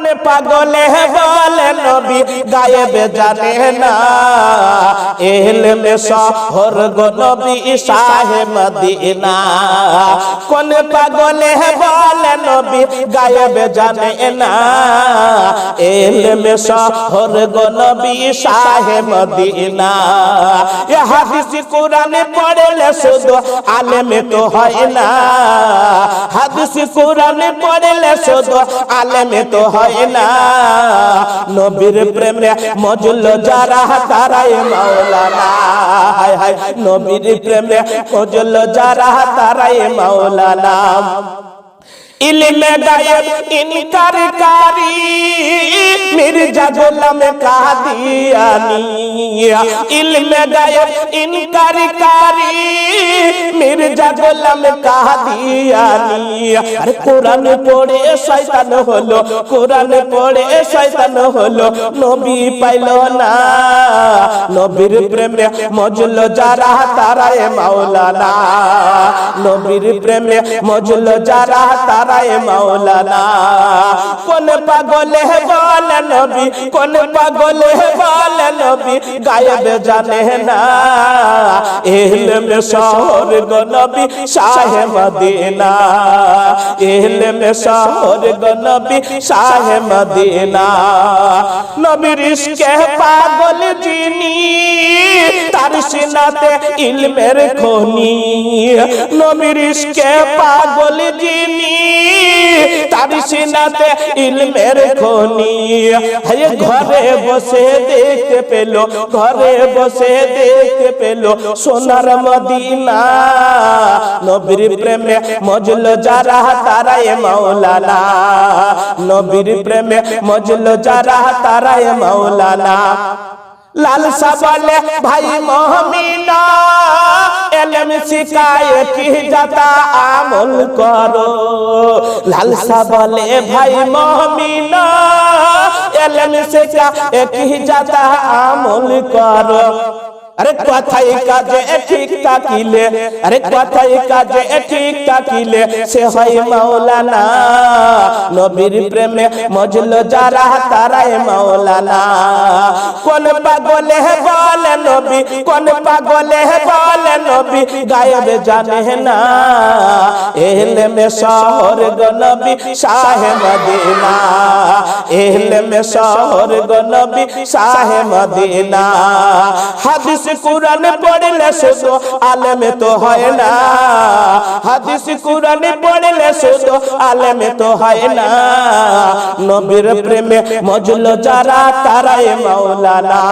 কোন পাগলে বলে নবী গায়েব জানে না ইলমে শহর গো নবী শাহে মদিনা কোন পাগলে বলে নবী গায়েব জানে না ইলমে শহর গো নবী শাহে মদিনা এ হাদিস কোরআনে পড়লে শুধু আলেমে তো হয় না হাদিস কোরআনে পড়লে শুধু আলেমে তো হয় না নবীর প্রেমে মজল যারা তারাই মাওলানা হায় হায় নবীর প্রেমে মজল যারা তারাই মাওলানা इल्मे गायब इनकारकारी मिर्जा गुलाम कादियानी इल्मे गायब इनकारकारी मिर्जा गुलाम कादियानी अरे कुरान पढ़े शैतान हलो कुरान पढ़े शैतान हलो नबी पाइलो ना नबीर प्रेमे मजल जारा ताराय माওলানা नबीर प्रेमे मजल जारा ताराय मौलाना कोन पागले बोले नबी कोन पागले बोले नबी गायब जाने ना इल्मे शहर गो नबी शाहे मदीना इल्मे शहर गो नबी शाहे मदीना नबीर इश्के पागल जिनी तार सीनाते इल्मेर खनी नबीर इश्के पागल जिनी तार सीनाते इल्मेर खनी है घरे बसे देखते पेलो घरे बसे देखते पेलो सोनार मदीना नबीर प्रेमे मजल जारा ताराय मौलाना नबीर प्रेमे मजल जारा ताराय मौलाना लालसा बोले भाई मोहमिना इल्म सिखाए की जाता अमल करो लालसा बोले भाई मोहमिना इल्म सिखाए की जाता अमल करो अरे কথাই কাজে ঠিক থাকিলে अरे কথাই কাজে ঠিক থাকিলে সে হয় মাওলানা নবীর প্রেমে মজল যারা তারাই মাওলানা কোন পাগলে বলে নবী কোন পাগলে বলে নবী গায়েব জানে না ইলমে শহর গো নবী শাহে মদিনা ইলমে শহর গো নবী শাহে মদিনা হাদিস कुरान पढ़ले शुद्ध आलेम तो है ना हदीस कुरान पढ़ले शुद्ध आलेम तो है ना नबीर प्रेमे मजल जारा ताराय मौलाना।